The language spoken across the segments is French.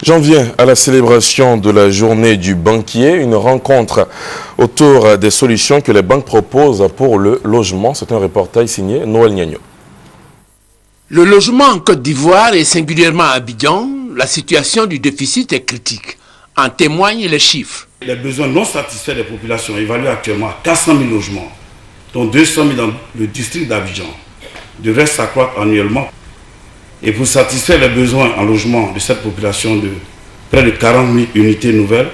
J'en viens à la célébration de la journée du banquier, une rencontre autour des solutions que les banques proposent pour le logement. C'est un reportage signé Noël Niagno. Le logement en Côte d'Ivoire et singulièrement à Abidjan, la situation du déficit est critique. En témoignent les chiffres. Les besoins non satisfaits des populations évalués actuellement à 400 000 logements, dont 200 000 dans le district d'Abidjan, devraient s'accroître annuellement. Et pour satisfaire les besoins en logement de cette population de près de 40 000 unités nouvelles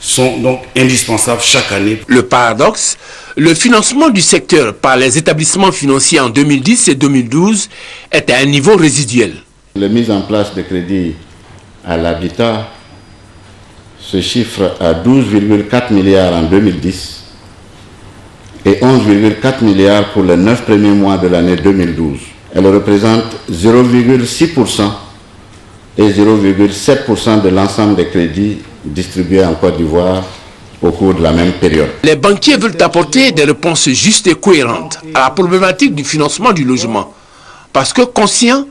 sont donc indispensables chaque année. Le paradoxe, le financement du secteur par les établissements financiers en 2010 et 2012 est à un niveau résiduel. La mise en place de crédits à l'habitat se chiffre à 12,4 milliards en 2010 et 11,4 milliards pour les 9 premiers mois de l'année 2012. Elle représente 0,6% et 0,7% de l'ensemble des crédits distribués en Côte d'Ivoire au cours de la même période. Les banquiers veulent apporter des réponses justes et cohérentes à la problématique du financement du logement. Parce que conscients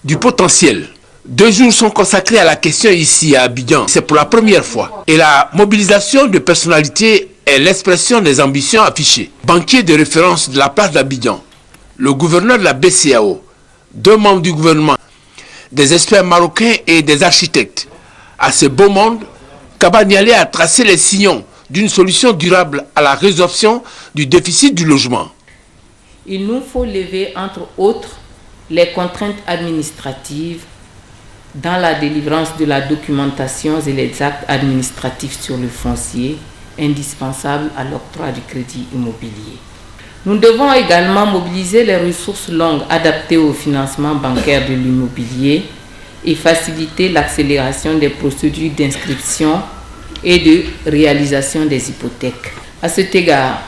du potentiel, 2 jours sont consacrés à la question ici à Abidjan. C'est pour la première fois. Et la mobilisation de personnalités est l'expression des ambitions affichées. Banquier de référence de la place d'Abidjan, le gouverneur de la BCEAO, 2 membres du gouvernement, des experts marocains et des architectes. À ce beau monde, Kaba Nialé a tracé les sillons d'une solution durable à la résorption du déficit du logement. Il nous faut lever, entre autres, les contraintes administratives dans la délivrance de la documentation et les actes administratifs sur le foncier, indispensables à l'octroi du crédit immobilier. Nous devons également mobiliser les ressources longues adaptées au financement bancaire de l'immobilier et faciliter l'accélération des procédures d'inscription et de réalisation des hypothèques. À cet égard,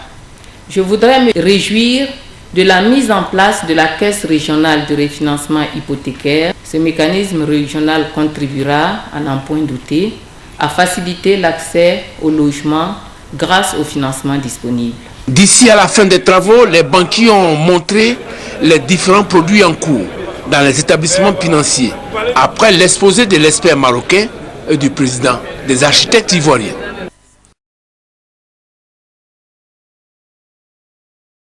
je voudrais me réjouir de la mise en place de la Caisse régionale de refinancement hypothécaire. Ce mécanisme régional contribuera, à n'en point douter, à faciliter l'accès au logement grâce au financement disponible. D'ici à la fin des travaux, les banquiers ont montré les différents produits en cours dans les établissements financiers, après l'exposé de l'expert marocain et du président des architectes ivoiriens.